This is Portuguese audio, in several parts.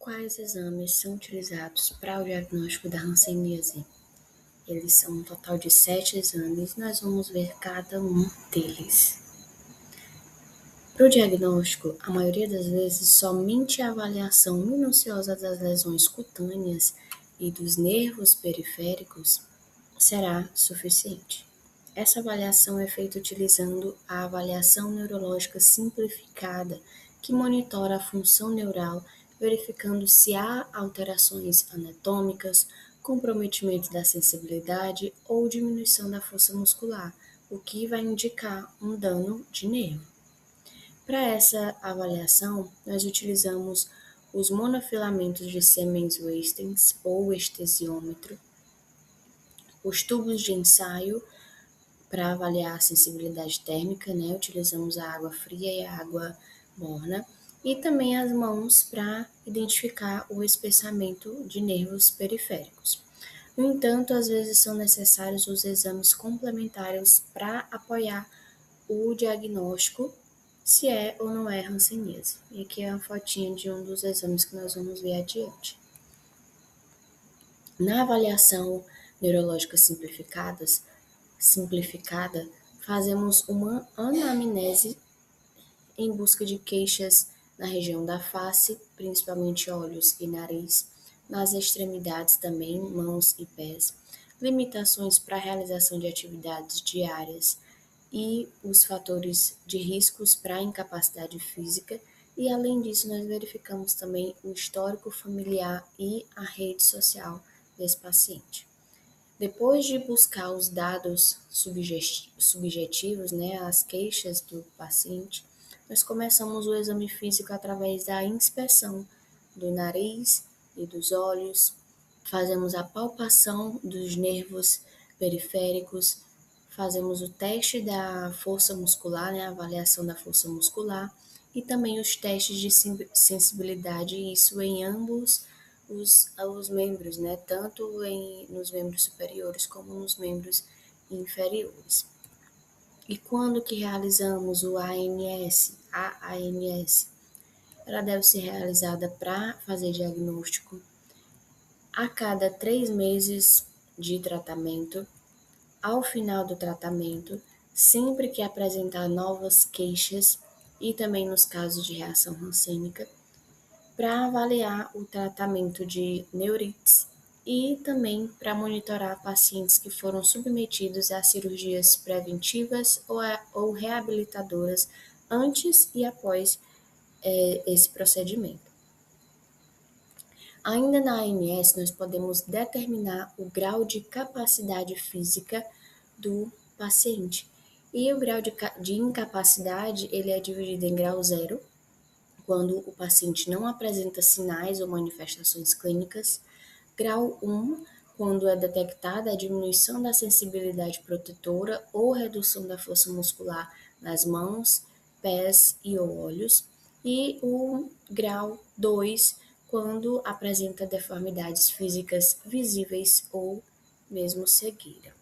Quais exames são utilizados para o diagnóstico da hanseníase? Eles são um total de 7 exames, nós vamos ver cada um deles. Para o diagnóstico, a maioria das vezes, somente a avaliação minuciosa das lesões cutâneas e dos nervos periféricos será suficiente. Essa avaliação é feita utilizando a avaliação neurológica simplificada, que monitora a função neural, verificando se há alterações anatômicas, comprometimento da sensibilidade ou diminuição da força muscular, o que vai indicar um dano de nervo. Para essa avaliação, nós utilizamos os monofilamentos de Siemens-Weistens ou estesiômetro, os tubos de ensaio para avaliar a sensibilidade térmica, utilizamos a água fria e a água morna, e também as mãos para identificar o espessamento de nervos periféricos. No entanto, às vezes são necessários os exames complementares para apoiar o diagnóstico se é ou não é hanseníase. E aqui é uma fotinha de um dos exames que nós vamos ver adiante. Na avaliação neurológica simplificada, fazemos uma anamnese em busca de queixas na região da face, principalmente olhos e nariz, nas extremidades também, mãos e pés, limitações para a realização de atividades diárias e os fatores de riscos para a incapacidade física, e além disso nós verificamos também o histórico familiar e a rede social desse paciente. Depois de buscar os dados subjetivos, as queixas do paciente, nós começamos o exame físico através da inspeção do nariz e dos olhos, fazemos a palpação dos nervos periféricos, fazemos o teste da força muscular, a avaliação da força muscular, e também os testes de sensibilidade, isso em ambos os membros, tanto nos membros superiores como nos membros inferiores. E quando que realizamos o ANS? A ANS, ela deve ser realizada para fazer diagnóstico a cada 3 meses de tratamento, ao final do tratamento, sempre que apresentar novas queixas e também nos casos de reação rancênica, para avaliar o tratamento de neurites e também para monitorar pacientes que foram submetidos a cirurgias preventivas ou reabilitadoras antes e após esse procedimento. Ainda na ANS, nós podemos determinar o grau de capacidade física do paciente. E o grau de incapacidade, ele é dividido em grau 0, quando o paciente não apresenta sinais ou manifestações clínicas, grau 1, quando é detectada a diminuição da sensibilidade protetora ou redução da força muscular nas mãos, pés e olhos, e o grau 2, quando apresenta deformidades físicas visíveis ou mesmo cegueira.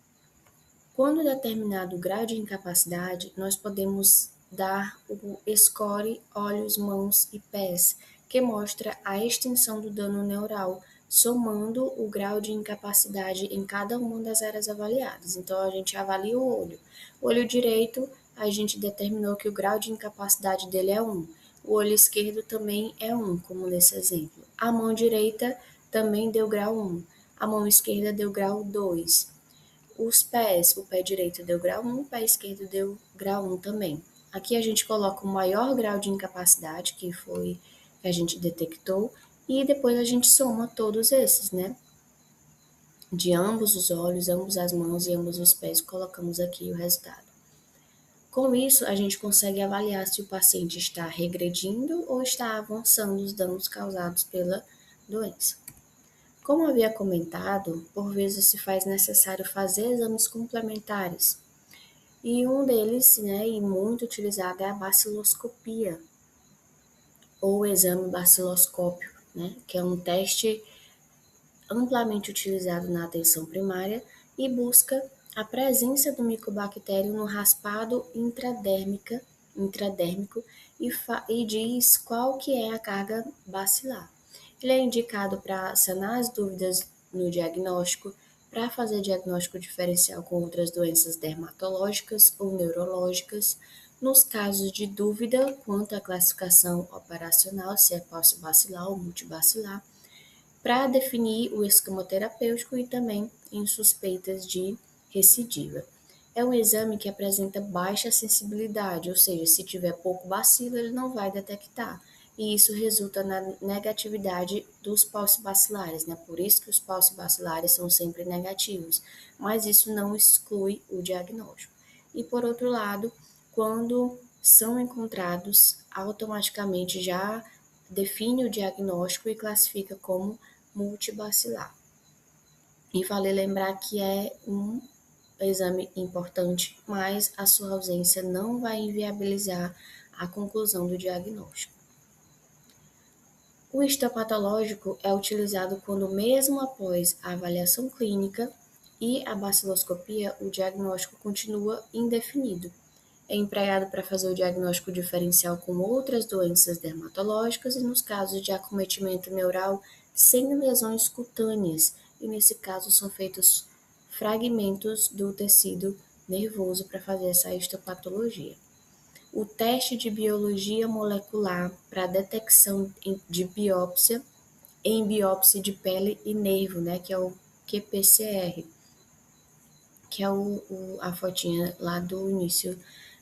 Quando determinado o grau de incapacidade, nós podemos dar o score olhos, mãos e pés, que mostra a extensão do dano neural, somando o grau de incapacidade em cada uma das áreas avaliadas. Então, a gente avalia o olho. O olho direito, a gente determinou que o grau de incapacidade dele é 1. O olho esquerdo também é 1, como nesse exemplo. A mão direita também deu grau 1. A mão esquerda deu grau 2. Os pés, o pé direito deu grau 1, o pé esquerdo deu grau 1 também. Aqui a gente coloca o maior grau de incapacidade, que foi que a gente detectou, e depois a gente soma todos esses, De ambos os olhos, ambas as mãos e ambos os pés, colocamos aqui o resultado. Com isso, a gente consegue avaliar se o paciente está regredindo ou está avançando os danos causados pela doença. Como havia comentado, por vezes se faz necessário fazer exames complementares. E um deles, e muito utilizado, é a baciloscopia, ou exame baciloscópio, que é um teste amplamente utilizado na atenção primária e busca a presença do micobactério no raspado intradérmico e diz qual que é a carga bacilar. Ele é indicado para sanar as dúvidas no diagnóstico, para fazer diagnóstico diferencial com outras doenças dermatológicas ou neurológicas, nos casos de dúvida quanto à classificação operacional, se é paucibacilar ou multibacilar, para definir o esquema terapêutico e também em suspeitas de recidiva. É um exame que apresenta baixa sensibilidade, ou seja, se tiver pouco bacilo, ele não vai detectar. E isso resulta na negatividade dos paucibacilares, né? Por isso que os paucibacilares são sempre negativos, mas isso não exclui o diagnóstico. E por outro lado, quando são encontrados, automaticamente já define o diagnóstico e classifica como multibacilar. E vale lembrar que é um exame importante, mas a sua ausência não vai inviabilizar a conclusão do diagnóstico. O histopatológico é utilizado quando, mesmo após a avaliação clínica e a baciloscopia, o diagnóstico continua indefinido. É empregado para fazer o diagnóstico diferencial com outras doenças dermatológicas e nos casos de acometimento neural sem lesões cutâneas, e nesse caso são feitos fragmentos do tecido nervoso para fazer essa histopatologia. O teste de biologia molecular para detecção de biópsia em biópsia de pele e nervo, né, que é o qPCR, que é a fotinha lá do início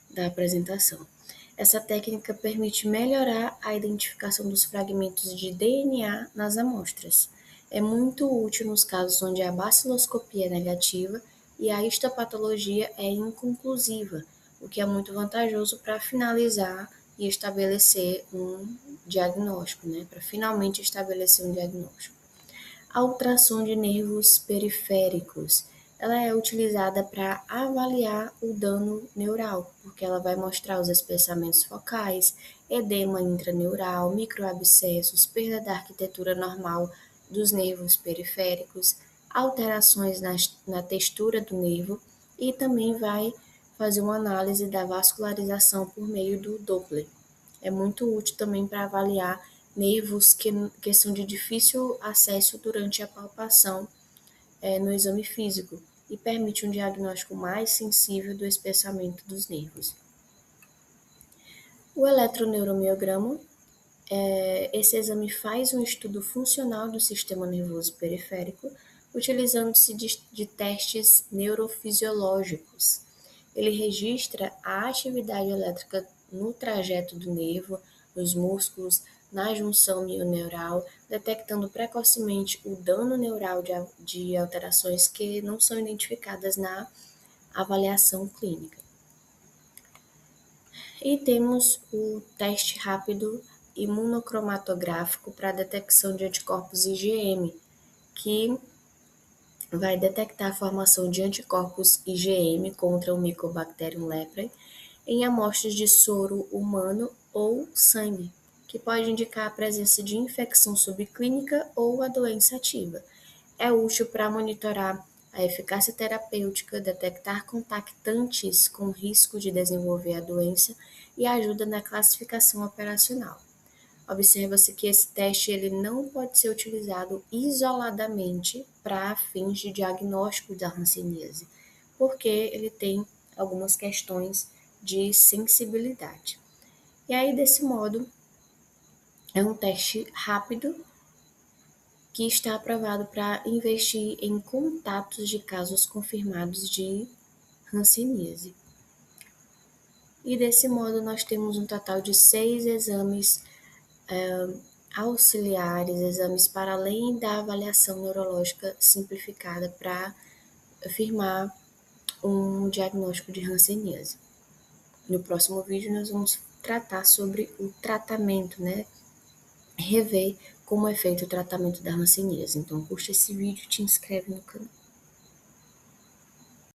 da apresentação. Essa técnica permite melhorar a identificação dos fragmentos de DNA nas amostras. É muito útil nos casos onde a baciloscopia é negativa e a histopatologia é inconclusiva, o que é muito vantajoso para finalizar e estabelecer um diagnóstico, né? Para finalmente estabelecer um diagnóstico. A ultrassom de nervos periféricos. Ela é utilizada para avaliar o dano neural, porque ela vai mostrar os espessamentos focais, edema intraneural, microabscessos, perda da arquitetura normal dos nervos periféricos, alterações na textura do nervo e também vai fazer uma análise da vascularização por meio do Doppler. É muito útil também para avaliar nervos que são de difícil acesso durante a palpação no exame físico e permite um diagnóstico mais sensível do espessamento dos nervos. O eletroneuromiograma, esse exame faz um estudo funcional do sistema nervoso periférico, utilizando-se de testes neurofisiológicos. Ele registra a atividade elétrica no trajeto do nervo, nos músculos, na junção mioneural, detectando precocemente o dano neural de alterações que não são identificadas na avaliação clínica. E temos o teste rápido imunocromatográfico para detecção de anticorpos IgM, que vai detectar a formação de anticorpos IgM contra o Mycobacterium leprae em amostras de soro humano ou sangue, que pode indicar a presença de infecção subclínica ou a doença ativa. É útil para monitorar a eficácia terapêutica, detectar contactantes com risco de desenvolver a doença e ajuda na classificação operacional. Observa-se que esse teste ele não pode ser utilizado isoladamente para fins de diagnóstico da hanseníase, porque ele tem algumas questões de sensibilidade. E aí, desse modo, é um teste rápido que está aprovado para investir em contatos de casos confirmados de hanseníase. E desse modo, nós temos um total de 6 exames auxiliares, exames para além da avaliação neurológica simplificada para afirmar um diagnóstico de hanseníase. No próximo vídeo, nós vamos tratar sobre o tratamento, né? Rever como é feito o tratamento da hanseníase. Então, curte esse vídeo e te inscreve no canal.